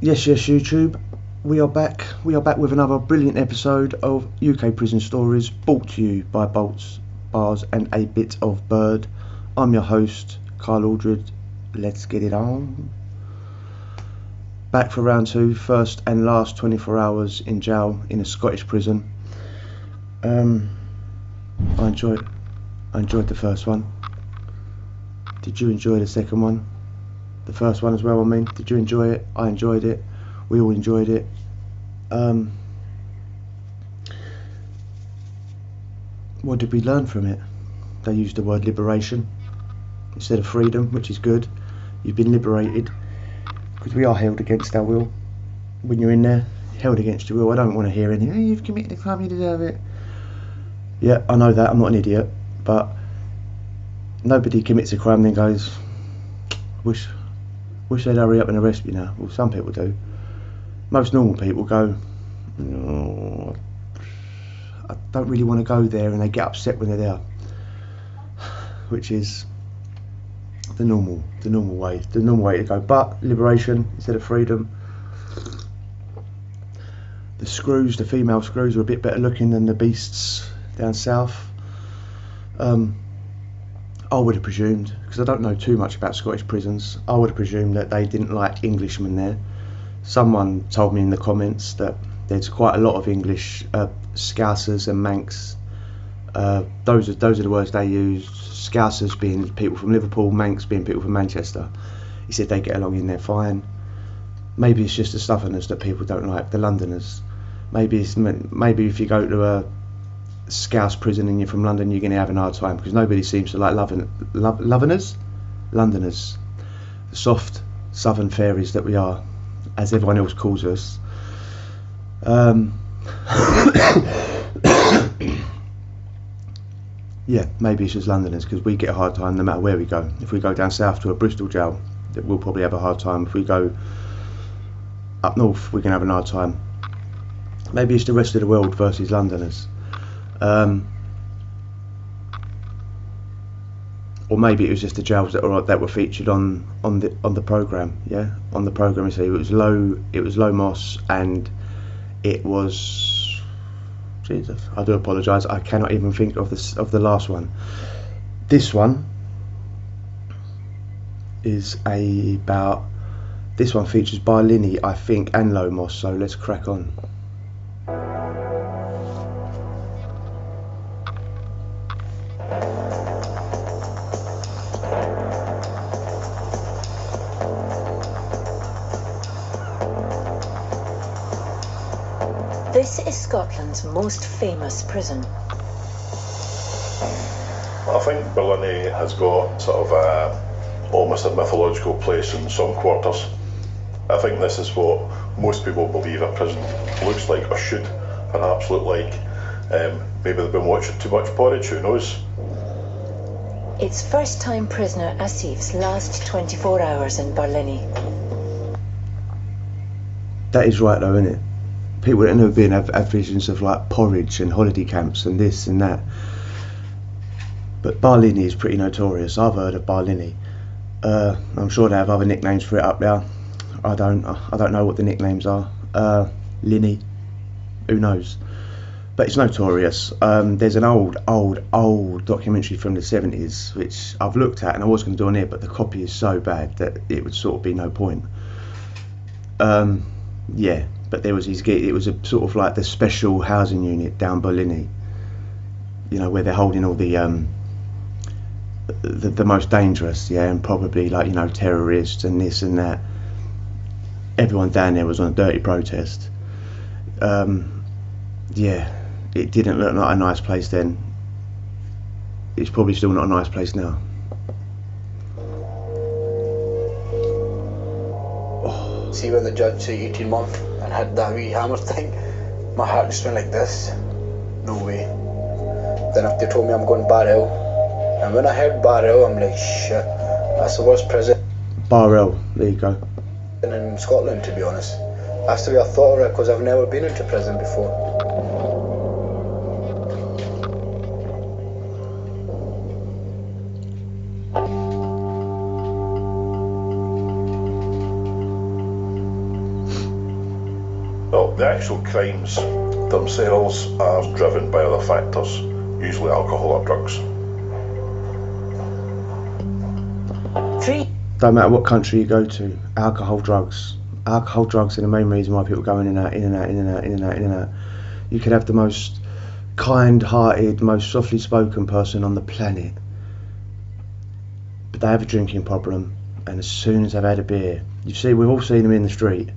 Yes, YouTube. We are back. We are back with another brilliant episode of UK Prison Stories, brought to you by Bolts, Bars, and a Bit of Bird. I'm your host, Carl Aldred. Let's get it on. Back for round two, first and last 24 hours in jail in a Scottish prison. I enjoyed the first one. Did you enjoy the second one? The first one as well, I mean. Did you enjoy it? I enjoyed it. We all enjoyed it. What did we learn from it? They used the word liberation instead of freedom, which is good. You've been liberated, because we are held against our will. When you're in there, held against your will. I don't want to hear any, hey, you've committed a crime, you deserve it. Yeah, I know that, I'm not an idiot, but nobody commits a crime then goes, wish they'd hurry up and arrest me now. Well, some people do. Most normal people go, no, I don't really want to go there, and they get upset when they're there, which is the normal way to go. But liberation instead of freedom. The female screws are a bit better looking than the beasts down south. I would have presumed, because I don't know too much about Scottish prisons, I would have presumed that they didn't like Englishmen there. Someone told me in the comments that there's quite a lot of English Scousers and Manx. Those are the words they use. Scousers being people from Liverpool, Manx being people from Manchester. He said they get along in there fine. Maybe it's just the Southerners that people don't like, the Londoners. Maybe if you go to a Scouse prison and you're from London, you're going to have an hard time, because nobody seems to like Londoners, the soft southern fairies that we are, as everyone else calls us. Yeah, maybe it's just Londoners, because we get a hard time no matter where we go. If we go down south to a Bristol jail, we'll probably have a hard time. If we go up north, we can have a hard time. Maybe it's the rest of the world versus Londoners. Or maybe it was just the jails that were featured on the program. Yeah, on the program, you see, it was low moss, and it was, Jesus, I do apologise, I cannot even think of the last one. This one is this one features Barlinnie, I think, and low moss. So let's crack on. This is Scotland's most famous prison. I think Barlinnie has got sort of almost a mythological place in some quarters. I think this is what most people believe a prison looks like, or should perhaps look like. Maybe they've been watching too much porridge, who knows? It's first-time prisoner Asif's last 24 hours in Barlinnie. That is right though, isn't it? People that have never been have visions of like porridge and holiday camps and this and that. But Barlinnie is pretty notorious. I've heard of Barlinnie. I'm sure they have other nicknames for it up there. I don't know what the nicknames are. Linny, who knows? But it's notorious. There's an old documentary from the 70s which I've looked at, and I was going to do on here, but the copy is so bad that it would sort of be no point. Yeah. But it was a sort of like the special housing unit down Barlinnie, you know, where they're holding all the most dangerous, yeah, and probably like, you know, terrorists and this and that. Everyone down there was on a dirty protest. Yeah, it didn't look like a nice place then. It's probably still not a nice place now. See when the judge said 18 months and had that wee hammer thing, my heart just went like this. No way. Then after they told me I'm going Barrel, and when I heard Barrel, I'm like, shit, that's the worst prison Barrel, there you go. in Scotland, to be honest. That's the way I thought of it, because I've never been into prison before. Well, the actual crimes themselves are driven by other factors, usually alcohol or drugs. Don't matter what country you go to, alcohol, drugs. Alcohol, drugs are the main reason why people go in and out, in and out, in and out, in and out, in and out. You could have the most kind-hearted, most softly spoken person on the planet, but they have a drinking problem, and as soon as they've had a beer, we've all seen them in the street,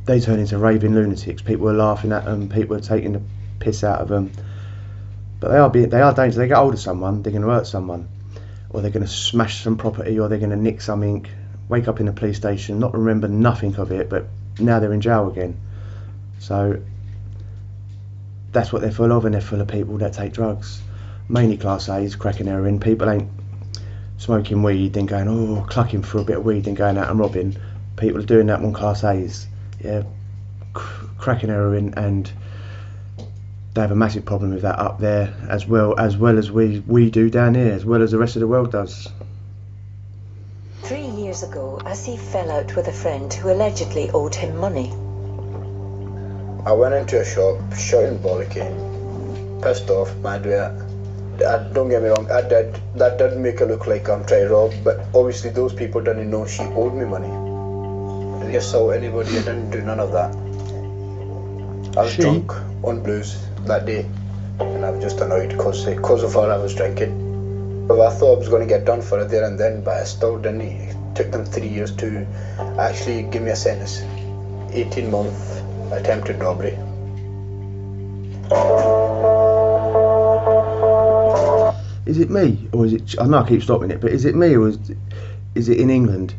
they turn into raving lunatics. People are laughing at them, people are taking the piss out of them, but they are dangerous. They get hold of someone, they're going to hurt someone, or they're going to smash some property, or they're going to nick something, wake up in the police station, not remember nothing of it, but now they're in jail again. So that's what they're full of, and they're full of people that take drugs, mainly class A's, cracking heroin. People ain't smoking weed then going, oh, clucking for a bit of weed and going out and robbing. People are doing that on class A's, yeah, cracking heroin, and they have a massive problem with that up there, as well as we do down here, as well as the rest of the world does. 3 years ago, Asif fell out with a friend who allegedly owed him money. I went into a shop, shouting bollocky, pissed off, mad with it. Don't get me wrong, that did make it look like I'm trying to rob, but obviously those people didn't know she owed me money. I didn't assault anybody, I didn't do none of that. I was drunk on blues that day, and I was just annoyed because of what I was drinking. But I thought I was going to get done for it there and then, but I still didn't. It took them 3 years to actually give me a sentence. 18-month attempted robbery. Is it me, or is it? I know I keep stopping it, but is it me, or is it in England?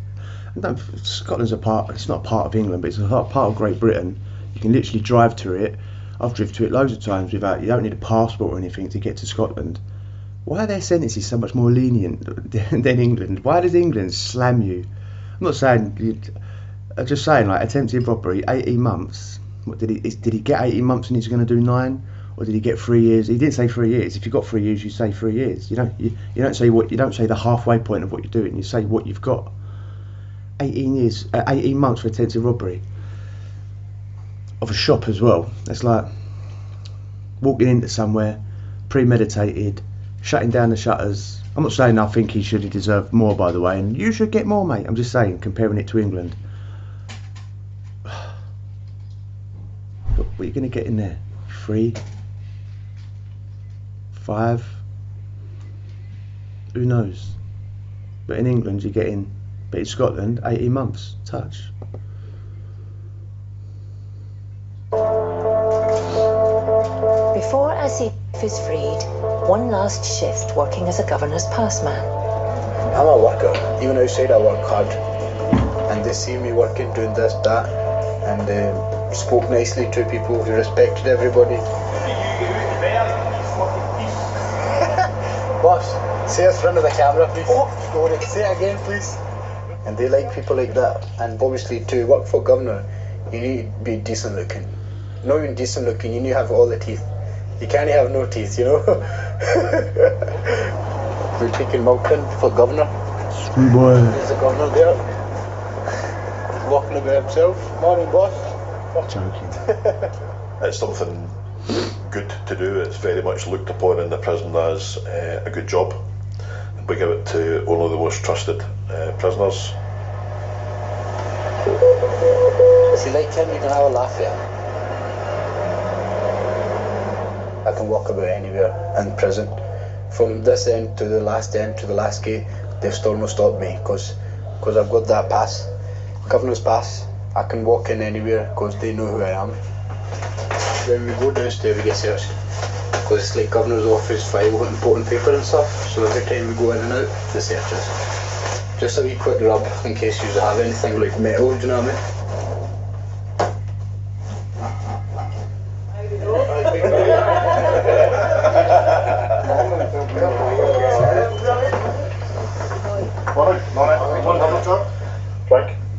No, Scotland's it's not a part of England, but it's a part of Great Britain. You can literally drive to it. I've driven to it loads of times without. You don't need a passport or anything to get to Scotland. Why are their sentences so much more lenient than England? Why does England slam you? I'm not saying. I'm just saying, like, attempted robbery, 18 months. What did he get 18 months and he's going to do 9, or did he get 3 years? He didn't say 3 years. If you got 3 years, you say 3 years. You don't say the halfway point of what you're doing. You say what you've got. 18 months for attempted robbery of a shop as well. That's like walking into somewhere, premeditated, shutting down the shutters. I'm not saying I think he should have deserved more, by the way, and you should get more, mate. I'm just saying, comparing it to England. What are you going to get in there? 3? 5? Who knows? But in England you're getting, but in Scotland, 18 months, touch. Before Asif is freed, one last shift working as a governor's passman. I'm a worker, even outside I work hard, and they see me working, doing this, that, and spoke nicely to people, who respected everybody. Boss, say it in front of the camera, please. Oh, say it again, please. And they like people like that. And obviously, to work for governor, you need to be decent looking. Not even decent looking, you need to have all the teeth. You can't have no teeth, you know. We're taking Malkin for governor. Sweet boy. There's the governor there, walking about himself. Morning, boss. Joking. It's something good to do. It's very much looked upon in the prison as a good job. We give it to only the most trusted prisoners. If you like him, you can have a laugh at him. I can walk about anywhere in prison. From this end to the last gate, they've still not stopped me because I've got that pass, governor's pass. I can walk in anywhere because they know who I am. When we go downstairs, we get searched because it's like governor's office file with important paper and stuff. So every time we go in and out, they search us. Just a wee quick rub in case you have anything like metal, do you know what I mean?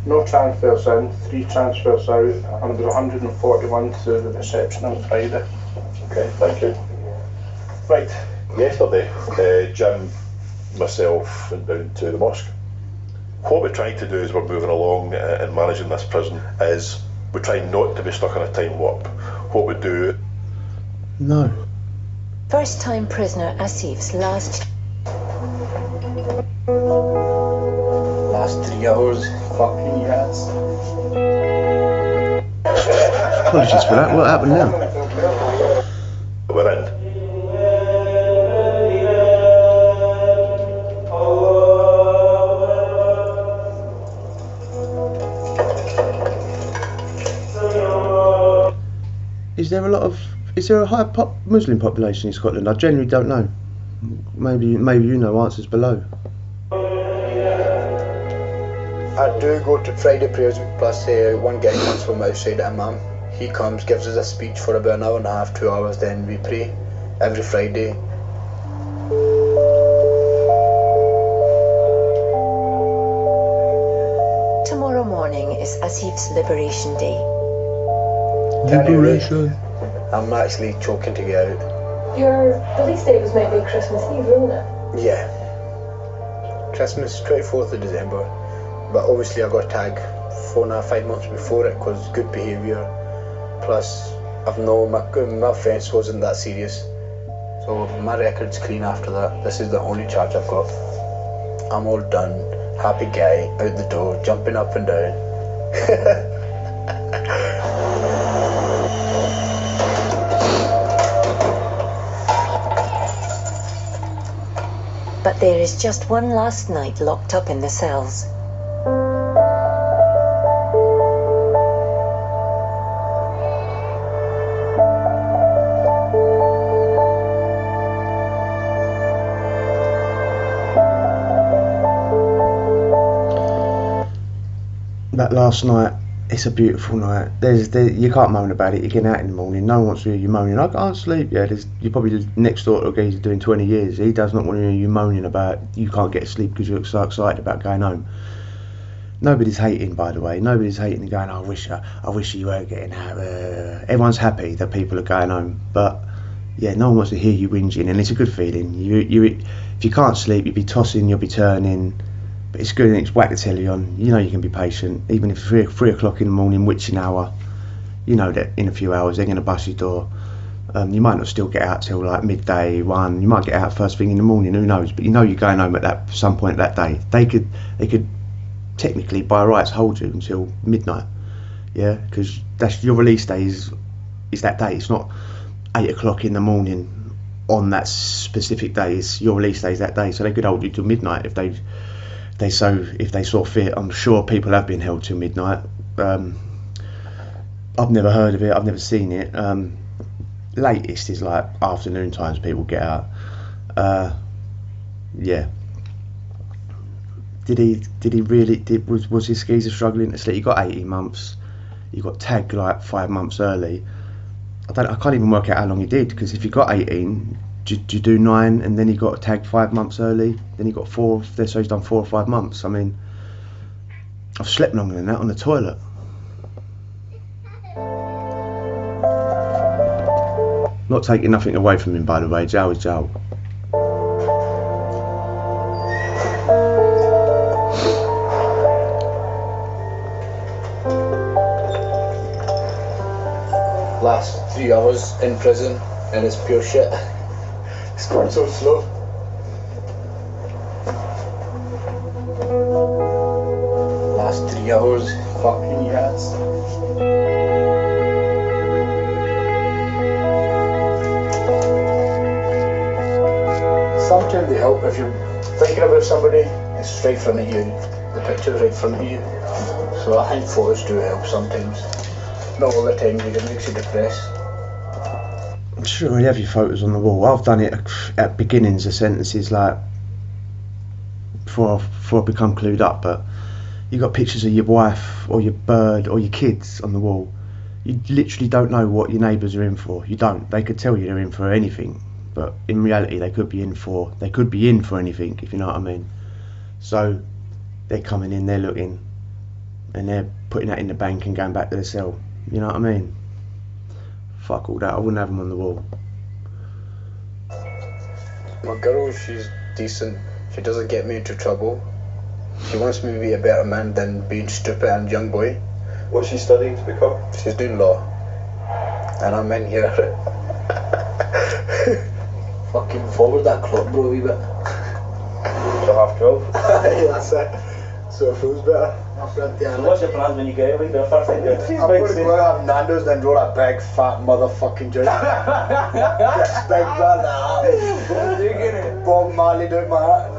No transfers in, 3 transfers out, and there were 141 to the reception on Friday. Okay, thank you. Right, yesterday, Jim, myself, went down to the mosque. What we're trying to do as we're moving along and managing this prison is We try not to be stuck in a time warp. What we do... No. First time prisoner Asif's last 3 hours. Fucking yes. Apologies for that. What happened now? We're in. Is there a high Muslim population in Scotland? I genuinely don't know. Maybe you know answers below. I do go to Friday prayers, plus one guy comes from outside, Imam. He comes, gives us a speech for about an hour and a half, 2 hours, then we pray every Friday. Tomorrow morning is Asif's Liberation Day. Liberation. I'm actually choking to get out. Your release date was maybe Christmas Eve, wasn't it? Yeah. Christmas, 24th of December. But obviously I got tagged 4.5 months before it because good behaviour. Plus, my offence wasn't that serious. So my record's clean after that. This is the only charge I've got. I'm all done. Happy guy, out the door, jumping up and down. But there is just one last night locked up in the cells. That last night, it's a beautiful night. You can't moan about it. You get out in the morning. No one wants to hear you moaning. I can't sleep. Yeah, you're probably next door to a guy who's doing 20 years. He does not want to hear you moaning about you can't get to sleep because you're so excited about going home. Nobody's hating, by the way. Nobody's hating and going, I wish you were getting out. Everyone's happy that people are going home. But yeah, no one wants to hear you whinging, and it's a good feeling. If you can't sleep, you'll be tossing, you'll be turning. But it's good, and it's whack the telly on. You know you can be patient, even if it's 3 o'clock in the morning, witching hour. You know that in a few hours they're going to bust your door. You might not still get out till like midday, 1. You might get out first thing in the morning. Who knows? But you know you're going home at some point that day. They could technically by rights hold you until midnight. Yeah, because that's your release day is that day. It's not 8 o'clock in the morning on that specific day. It's your release day is that day. So they could hold you till midnight if they saw fit. I'm sure people have been held till midnight. I've never heard of it. I've never seen it. Latest is like afternoon times people get out. Yeah. Did he really? Was his geezer struggling to sleep? He got 18 months. He got tagged like 5 months early. I can't even work out how long he did, because if he got 18. Do you do 9 and then he got tagged 5 months early? Then he got 4, so he's done 4 or 5 months. I mean, I've slept longer than that on the toilet. Not taking nothing away from him, by the way. Jail is jail. Last 3 hours in prison and it's pure shit. It's going so slow. Last 3 hours. Fucking yes. Sometimes they help if you're thinking about somebody, it's right in front of you. The picture's right in front of you. So I think photos do help sometimes. Not all the time, it makes you depressed. I'm sure you have your photos on the wall. I've done it at beginnings of sentences, like before I become clued up. But you got pictures of your wife or your bird or your kids on the wall. You literally don't know what your neighbours are in for. You don't. They could tell you they're in for anything, but in reality they could be in for anything, if you know what I mean. So they're coming in, they're looking, and they're putting that in the bank and going back to the cell. You know what I mean? Fuck all that. I wouldn't have them on the wall. My girl, she's decent. She doesn't get me into trouble. She wants me to be a better man than being stupid and young boy. What's she studying to become? She's doing law. And I'm in here. Fucking forward that clock, bro, a wee bit. So 12:30? Yeah, that's it. So it feels better. So what's your plan when you get away? The first thing you do? I'm going to go out have Nando's, then roll that big fat motherfucking joint. Big man, Bob Marley doing my hat.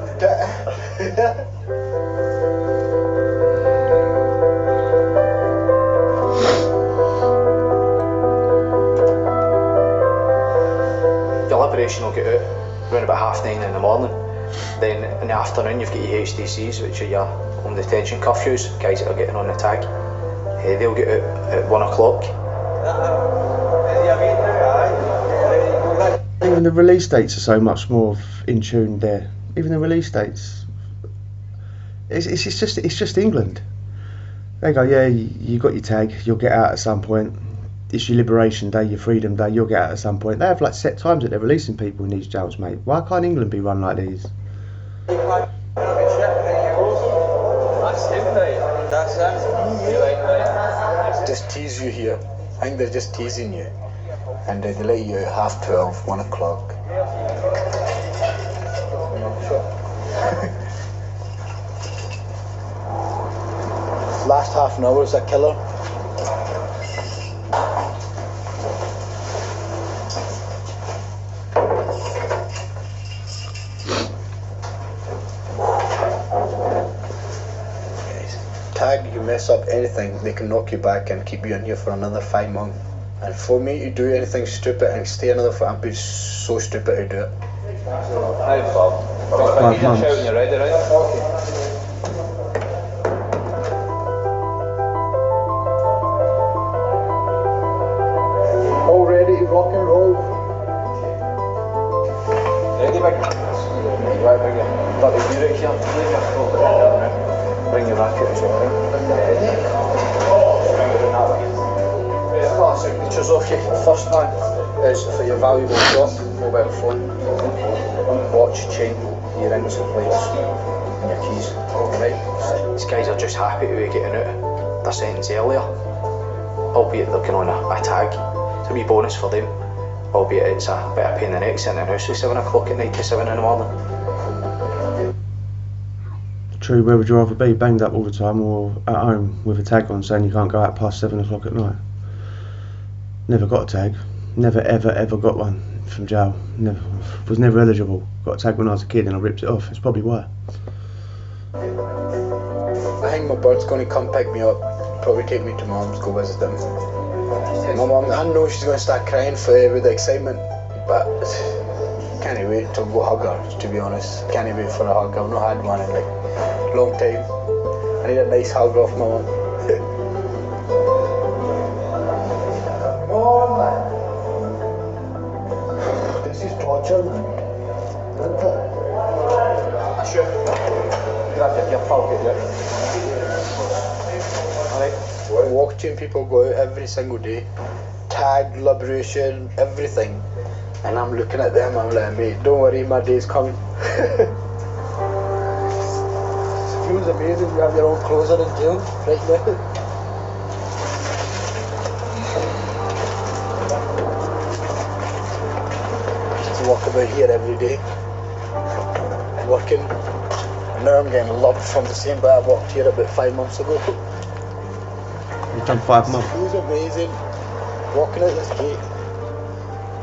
Your liberation will get out around about 9:30 in the morning. Then in the afternoon you've got your HDCs, which are your home detention curfews, guys that are getting on the tag. They'll get out at 1 o'clock. Even the release dates are so much more in tune there. Even the release dates, it's just England. They go, yeah, you got your tag, you'll get out at some point. It's your liberation day, your freedom day, you'll get out at some point. They have like set times that they're releasing people in these jails, mate. Why can't England be run like these? Just tease you here. I think they're just teasing you. And they let you out 12:30, 1 o'clock. Last half an hour is a killer. Tag, you mess up anything, they can knock you back and keep you in here for another 5 months. And for me to do anything stupid and stay another 5 months, I'd be so stupid to do it. Hi, Bob. 5 months. Shout when you're ready, right? Okay. All ready to rock and roll. Ready, big? Right, big. Got the gear here. Bring your racket as well, right? Signatures off you. First one is for your valuable job, mobile phone, watch, chain, your rings and plates, and your keys. Right? These guys are just happy to be getting out their sentence earlier, albeit they're going on a tag. It's a wee bonus for them, albeit it's a bit of pain in the neck sitting in the house at 7 o'clock at night to 7 in the morning. True, where would you rather be? Banged up all the time or at home with a tag on saying you can't go out past 7 o'clock at night? Never got a tag. Never ever got one from jail. Was never eligible. Got a tag when I was a kid and I ripped it off. It's probably why. I think my bird's going to come pick me up, probably take me to mum's, go visit them. My mum, I know she's going to start crying with the excitement, but can't wait to go hug her, to be honest. Can't wait for a hug. I've not had one in like a long time. I need a nice hug off my mum. Mom! This is torture, man. Isn't it? Sure. Grab your pocket, yeah. Alright. Watching people go out every single day, tag, liberation, everything, and I'm looking at them, I'm like, mate, don't worry, my day's coming. It feels amazing, you have your own clothes on in jail right now. Just to walk about here every day, working, and now I'm getting loved from the same way I walked here about 5 months ago. You've done 5 months. It feels amazing, walking out this gate.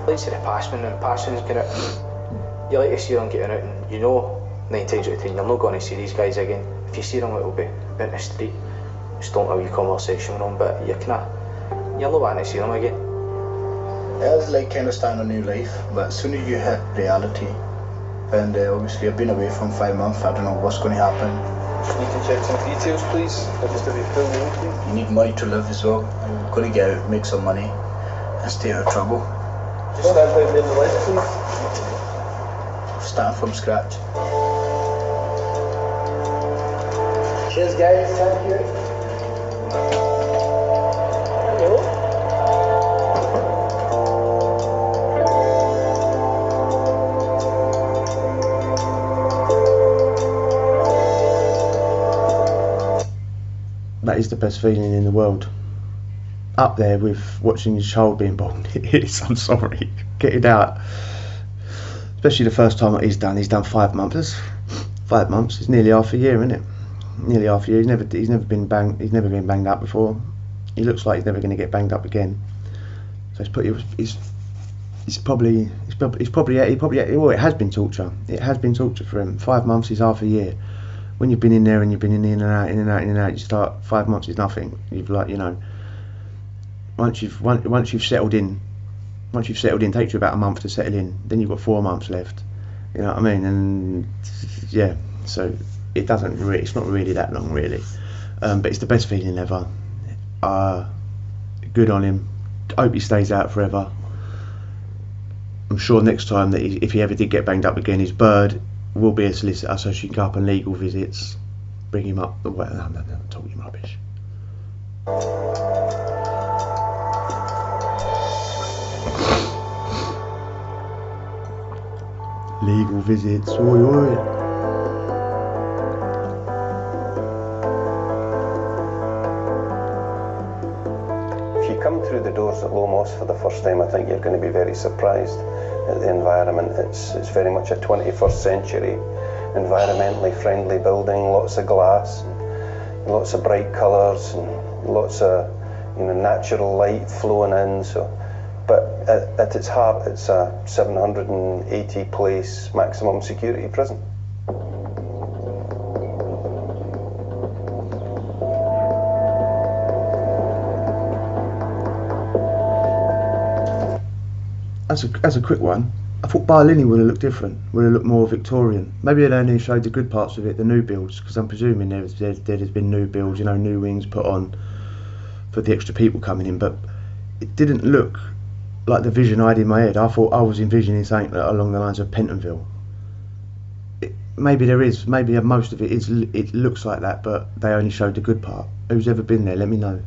Like to the passman, and passman's get it. You like to see them getting out, and you know 9 times out of 10 you're not going to see these guys again. If you see them, it'll be in the street, just don't have a wee conversation with them, but you're not wanting to see them again. Yeah, it's like kind of starting a new life, but as soon as you hit reality, and obviously I've been away from 5 months, I don't know what's going to happen. Just need to check some details, please. Just to be full name, please. You need money to live as well. I'm going to get out, make some money, and stay out of trouble. Just stand down there on the left, please. Starting from scratch. Cheers, guys. Thank you. Hello. That is the best feeling in the world. Up there with watching your child being born. It is, I'm sorry. Get it out. Especially the first time that he's done 5 months. That's 5 months. It's nearly half a year, isn't it? Nearly half a year. He's never been banged up before. He looks like he's never going to get banged up again. So it has been torture. It has been torture for him. 5 months is half a year. When you've been in there and you've been in and out, you start 5 months is nothing. You've once you've settled in, it takes you about a month to settle in. Then you've got 4 months left. You know what I mean? And yeah, so it's not really that long, really. But it's the best feeling ever. Good on him. I hope he stays out forever. I'm sure next time that if he ever did get banged up again, his bird will be a solicitor, so she can go up on legal visits, bring him up. Well, I'm talking rubbish. Legal visits, oi oi. Through the doors at Lomos for the first time, I think you're going to be very surprised at the environment. It's very much a 21st century, environmentally friendly building, lots of glass, and lots of bright colours, and lots of natural light flowing in. So, but at its heart, it's a 780 place maximum security prison. As a quick one, I thought Barlinnie would have looked different, would have looked more Victorian. Maybe they only showed the good parts of it, the new builds, because I'm presuming there's been new builds, new wings put on for the extra people coming in, but it didn't look like the vision I had in my head. I thought I was envisioning something along the lines of Pentonville. Maybe most of it looks like that, but they only showed the good part. Who's ever been there, let me know.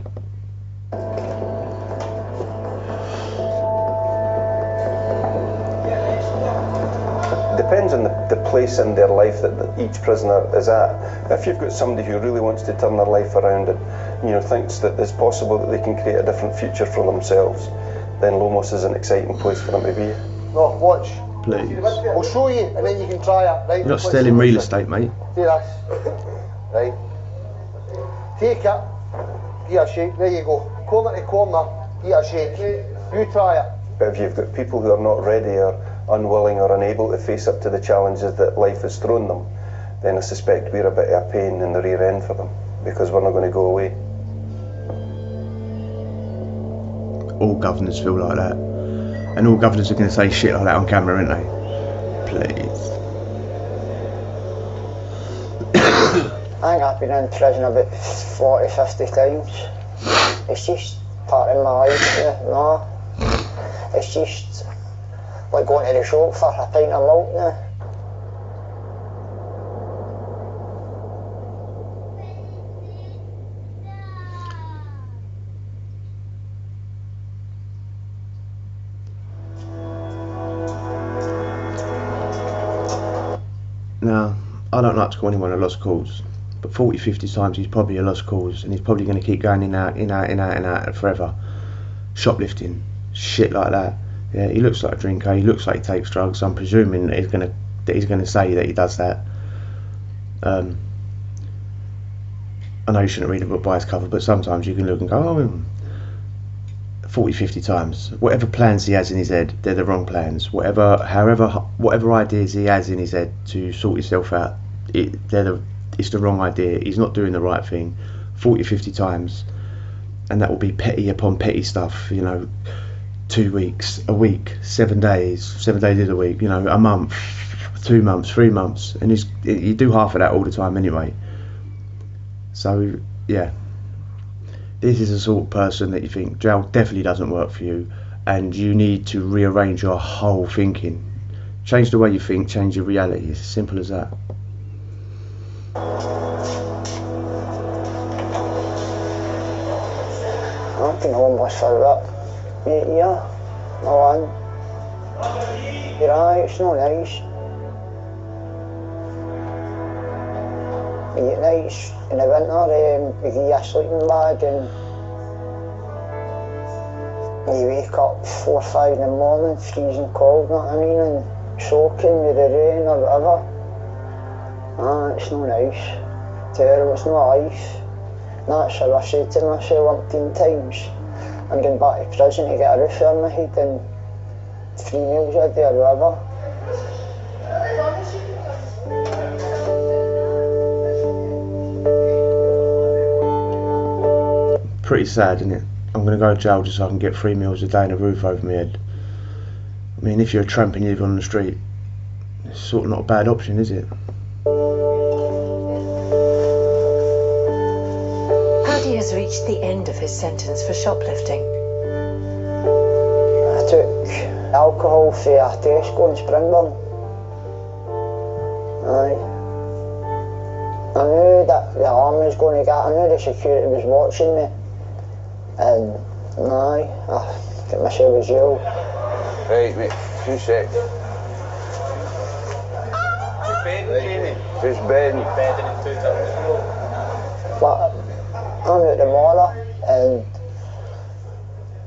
Depends on the place in their life that each prisoner is at. If you've got somebody who really wants to turn their life around and thinks that it's possible that they can create a different future for themselves, then Lomos is an exciting place for them to be. No, watch. Please. We'll show you and then you can try it, right? You're not selling real estate, mate. Do this. Right. Take it, give it a shake, there you go. Corner to corner, give it a shake. You try it. But if you've got people who are not ready or unwilling or unable to face up to the challenges that life has thrown them, then I suspect we're a bit of a pain in the rear end for them, because we're not going to go away. All governors feel like that, and all governors are going to say shit like that on camera, aren't they? Please. I think I've been in prison about 40, 50 times. It's just part of my life, It's just like going to the shop for a pint of milk now. Now, I don't like to call anyone a lost cause, but 40, 50 times he's probably a lost cause, and he's probably going to keep going in and out forever. Shoplifting, shit like that. Yeah, he looks like a drinker, he looks like he takes drugs. I'm presuming that he's gonna say that he does that. I know you shouldn't read a book by its cover, but sometimes you can look and go, 40, 50 times. Whatever plans he has in his head, they're the wrong plans. Whatever ideas he has in his head to sort himself out, it's the wrong idea. He's not doing the right thing 40, 50 times, and that will be petty upon petty stuff, 2 weeks, a week, 7 days is a week, a month, 2 months, 3 months, and you do half of that all the time anyway. So yeah, this is the sort of person that you think jail definitely doesn't work for you, and you need to rearrange your whole thinking. Change the way you think, change your reality. It's as simple as that. I've been homeless for about 8 years. No one. You're right, it's not nice. late nights in the winter, we give you a sleeping bag and you wake up 4 or 5 in the morning, freezing cold, you know what I mean, and soaking with the rain or whatever. It's no nice. Terrible, it's no life. That's how I said to myself umpteen times, I'm going back to prison to get a roof over my head and 3 meals a day or whatever. Pretty sad, isn't it? I'm going to go to jail just so I can get 3 meals a day and a roof over my head. I mean, if you're a tramp and you live on the street, it's sort of not a bad option, is it? Paddy has reached the end of his sentence for shoplifting. I took alcohol for a Tesco in Springburn. Aye. I knew that the alarm was going to get, I knew the security was watching me. And aye, I got myself in jail. Right, mate, 2 secs. Who's bedding? But I'm out tomorrow, and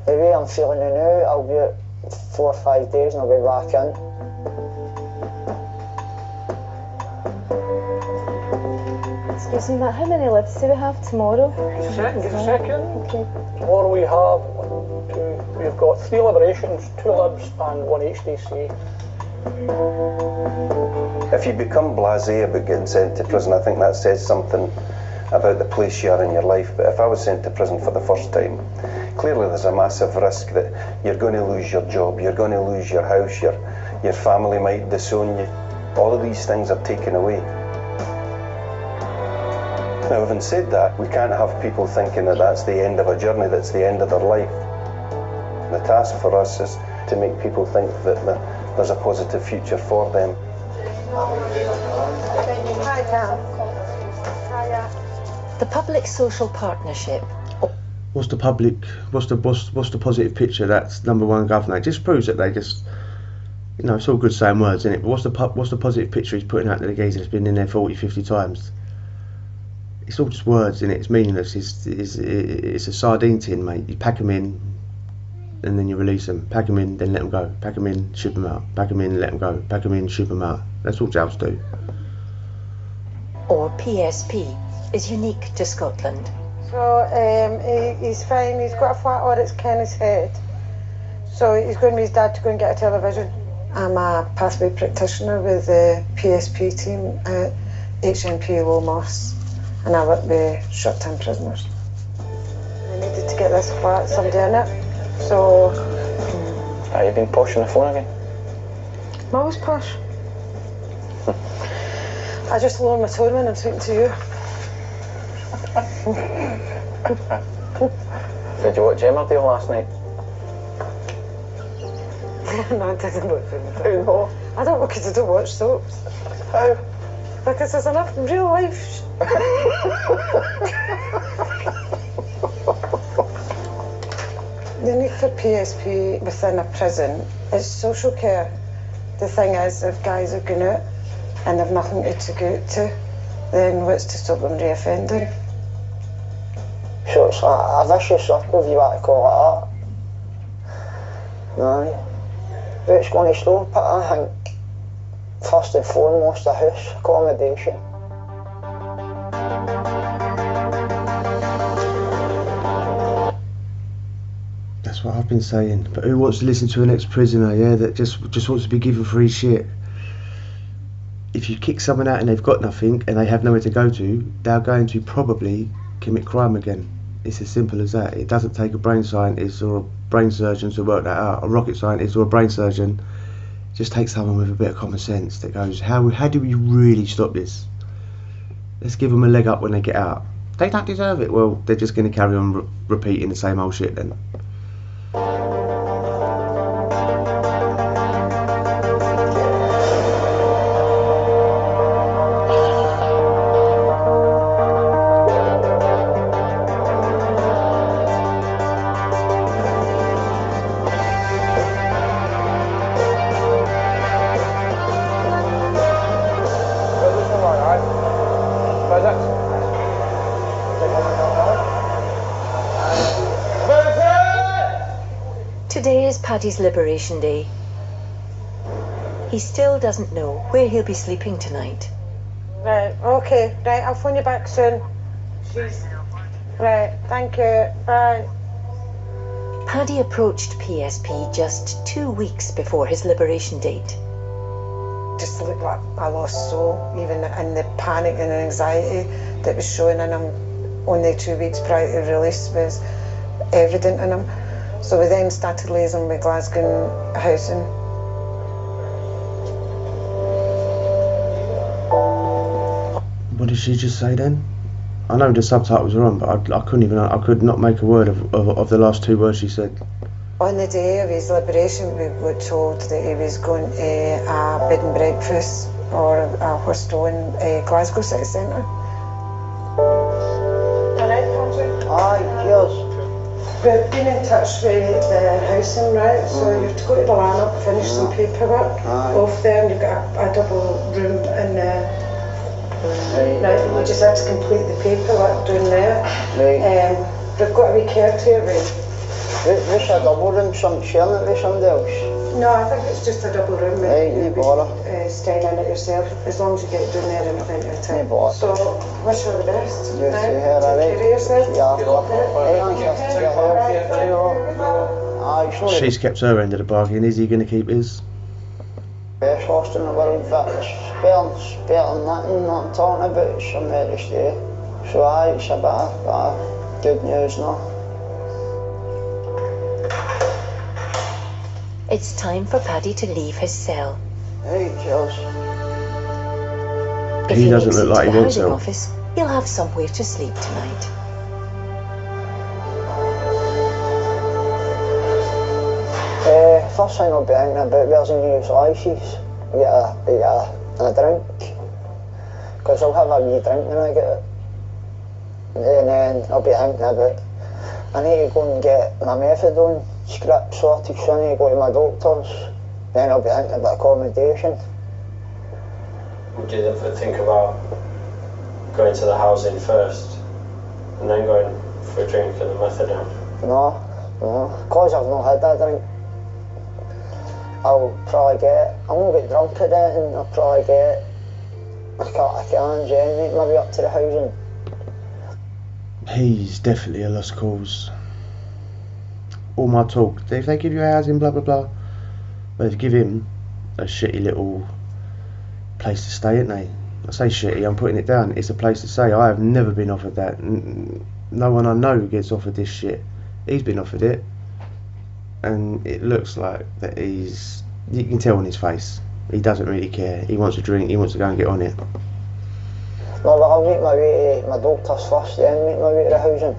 the way I'm feeling now, I'll be out 4 or 5 days and I'll be back in. Excuse me, Matt, how many lives do we have tomorrow? Give us a second. Okay. Tomorrow we have 1, 2, we've got 3 liberations, 2 libs and 1 HDC. If you become blasé about getting sent to prison, I think that says something about the place you are in your life. But if I was sent to prison for the first time, clearly there's a massive risk that you're going to lose your job, you're going to lose your house, your family might disown you. All of these things are taken away. Now, having said that, we can't have people thinking that that's the end of a journey, that's the end of their life. The task for us is to make people think that there's a positive future for them. The public social partnership. What's the positive picture? That's number one governor. It just proves that they just, you know, it's all good saying words, isn't it? But what's the positive picture he's putting out to the geezer that's been in there 40, 50 times? It's all just words, innit? It's meaningless. It's a sardine tin, mate. You pack them in, and then you release them. Pack them in, then let them go. Pack them in, ship them out. Pack them in, let them go. Pack them in, ship them out. That's what jails do. Or PSP is unique to Scotland. So he's fine. He's got a flat oryx in his head. So he's going with his dad to go and get a television. I'm a pathway practitioner with the PSP team at Hmp Low Moss. And I work with short-term prisoners. We needed to get this flat, somebody in it, so... Are you being posh on the phone again? I'm always posh. I just lower my tone when I'm speaking to you. Did you watch Emmerdale last night? No, I didn't watch Emmerdale. No. I don't, because I don't watch soaps. How? Because there's enough real life. The need for PSP within a prison is social care. The thing is, if guys are going out and they've nothing to go out to, then what's to stop them reoffending? So it's a vicious circle, if you want to call it that. Aye. But it's going to stop it, I think. First and foremost, a house, accommodation. That's what I've been saying. But who wants to listen to an ex-prisoner, yeah, that just wants to be given free shit? If you kick someone out and they've got nothing and they have nowhere to go to, they're going to probably commit crime again. It's as simple as that. It doesn't take a brain scientist or a brain surgeon to work that out, a rocket scientist or a brain surgeon. It just takes someone with a bit of common sense that goes, how do we really stop this? Let's give them a leg up when they get out. They don't deserve it. Well, they're just going to carry on repeating the same old shit then. Today is Paddy's Liberation Day. He still doesn't know where he'll be sleeping tonight. Right, okay, right, I'll phone you back soon. Right, thank you, bye. Paddy approached PSP just 2 weeks before his liberation date. Just looked like a lost soul, even in the panic and anxiety that was showing in him only 2 weeks prior to release was evident in him. So we then started liaising with Glasgow Housing. What did she just say then? I know the subtitles are on, but I could not make a word of the last 2 words she said. On the day of his liberation, we were told that he was going to a bed and breakfast or a hostel in Glasgow City Centre. Alright, Patrick? Aye, cheers. We've been in touch with the housing, right? So you have to go to Barlinnie, finish some paperwork off there, and you've got a double room in there. Right, you just have to complete the paperwork down there. Right. We've got a wee caretaker room. This a double room, some sharing it with somebody else? No, I think it's just a double room. Right, no bother. Staying in it yourself, as long as you get it down there in plenty of time. No bother. So, wish you all the best. You right? see her, Take care of yourself. Yeah. She's kept her end of the bargain. Is he going to keep his? Best horse in the world, but it's better than nothing. Not talking about somewhere to stay. So aye, it's a bit of good news now. It's time for Paddy to leave his cell. Hey, cheers. If He doesn't makes look it like to he the wants housing to. office, he'll have somewhere to sleep tonight. First thing I'll be thinking about where's the nearest Ices. Get a drink. Because I'll have a wee drink when I get it. And then I'll be thinking about, I need to go and get my methadone script sorted, so I need to go to my doctor's. Then I'll be thinking about accommodation. Would you ever think about going to the housing first and then going for a drink at the methadone? No. Because I've not had that drink. I won't get drunk at it, and I'll probably get a couple of cans and make my way up to the housing. He's definitely a lost cause. All my talk, if they give you housing, blah blah blah, they've give him a shitty little place to stay, ain't they? I say shitty, I'm putting it down. It's a place to stay. I have never been offered that. No one I know gets offered this shit. He's been offered it, and it looks like that you can tell on his face, he doesn't really care. He wants a drink, he wants to go and get on it. No, but I'll make my way to my doctor's first, then make my way to the housing.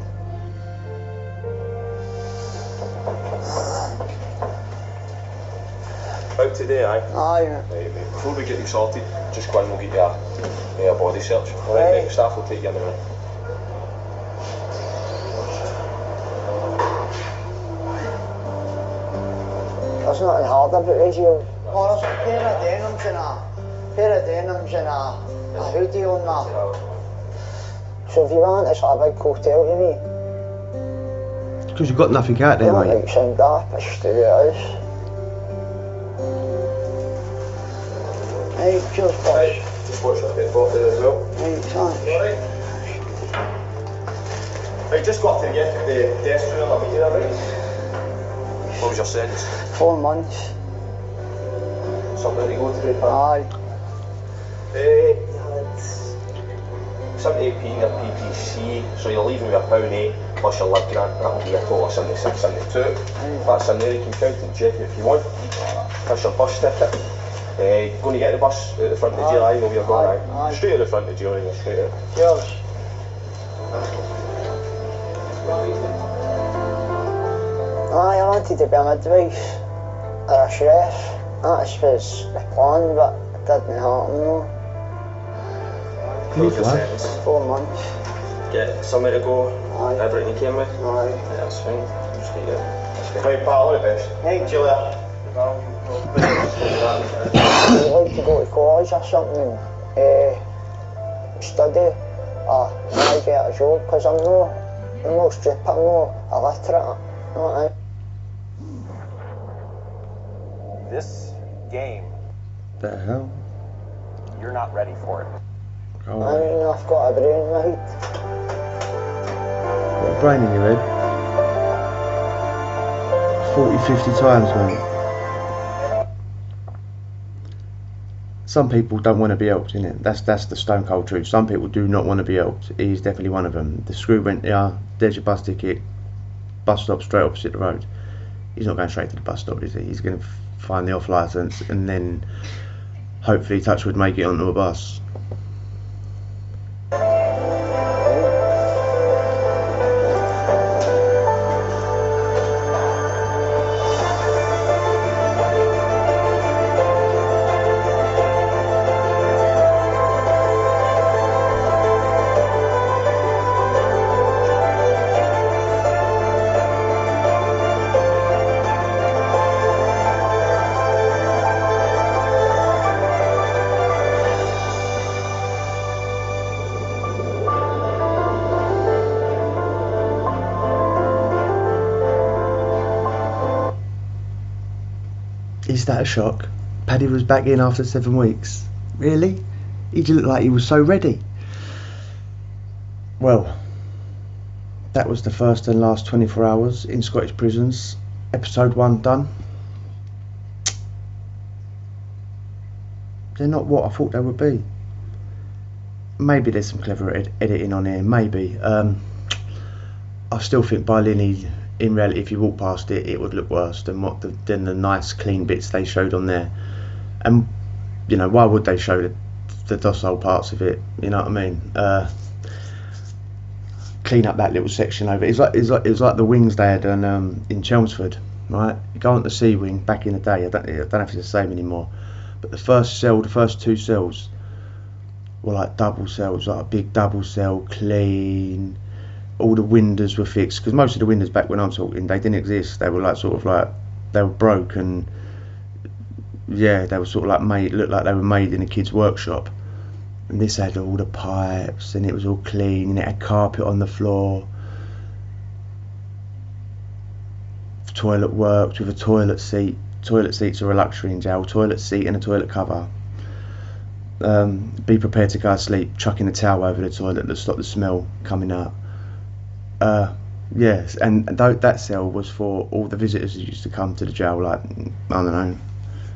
Out today, aye? Aye. Right, before we get you sorted, just go in and we'll get you a body search. Alright, mate, staff will take you in a minute. There's nothing hard about this, you. Oh, there's a pair of denims and a hoodie on that. So if you want, it's like a big hotel to me. Because you've got nothing out there, I don't mate. like sound daft, it's just the way it is. Hey, cheers, boss. Right, just watch that bit for there as well. Hey, thanks. Alright. Right, just go up to the desk room, I'll meet you there, right? What was your sentence? 4 months. Something to go through, Aye. You had 78p in your PPC, so you're leaving with £1.8 plus your live grant, that will be a total of 76.72. That's in there, you can count and check it if you want. That's your bus ticket. Going to get the bus at the front of the jail, I know where you're going, aye. Straight at the front of the jail, and you're straight out. Cheers. Aye, I wanted to be a midwife or a chef. That was the plan, but it didn't happen, no. What was your sentence? 4 months. Get somewhere to go, Aye. everything you came with? Aye. Yeah, that's fine. Just get it. Right, pal, all the best. Hey. See you later. I'd like to go to college or something, study, or maybe get a job, because I'm no stupid, I'm no illiterate, you know what I mean? This game, The hell? you're not ready for it. Oh, I mean, I've got a brain, mate. got a brain in your head. 40, 50 times, mate. Some people don't want to be helped, innit? That's the stone cold truth. Some people do not want to be helped. He's definitely one of them. The screw went, yeah, there's your bus ticket. Bus stop straight opposite the road. He's not going straight to the bus stop, is he? He's going to find the off licence and then hopefully, touch wood, make it onto a bus. Is that a shock? Paddy was back in after 7 weeks. Really? He looked like he was so ready. Well, that was the first and last 24 hours in Scottish prisons. Episode 1 done. They're not what I thought they would be. Maybe there's some clever editing on here, maybe. I still think Barlinnie, in reality, if you walk past it, it would look worse than the nice clean bits they showed on there. And you know, why would they show the docile parts of it? You know what I mean? Clean up that little section over. It was like the wings they had in Chelmsford, right? You go on the C wing back in the day. I don't know if it's the same anymore, but the first 2 cells were like double cells, like a big double cell, clean. All the windows were fixed, because most of the windows back when I'm talking, they didn't exist. They were like they were broken. Yeah, they were sort of like looked like they were made in a kid's workshop. And this had all the pipes, and it was all clean, and it had carpet on the floor. The toilet worked with a toilet seat. Toilet seats are a luxury in jail. Toilet seat and a toilet cover. Be prepared to go to sleep, chucking a towel over the toilet to stop the smell coming out. Yes, and that cell was for all the visitors who used to come to the jail, like, I don't know,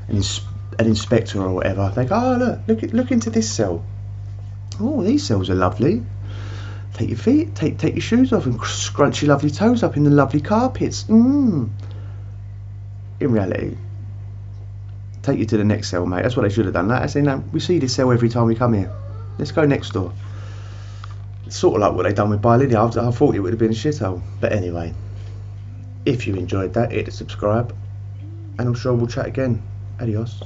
an inspector or whatever. They go, oh look into this cell. Oh, these cells are lovely. Take your feet, take your shoes off and scrunch your lovely toes up in the lovely carpets. In reality, take you to the next cell, mate. That's what they should have done. I say, no, we see this cell every time we come here. Let's go next door. It's sort of like what they done with Barlinnie. I thought it would have been a shithole. But anyway, if you enjoyed that, hit the subscribe, and I'm sure we'll chat again. Adios.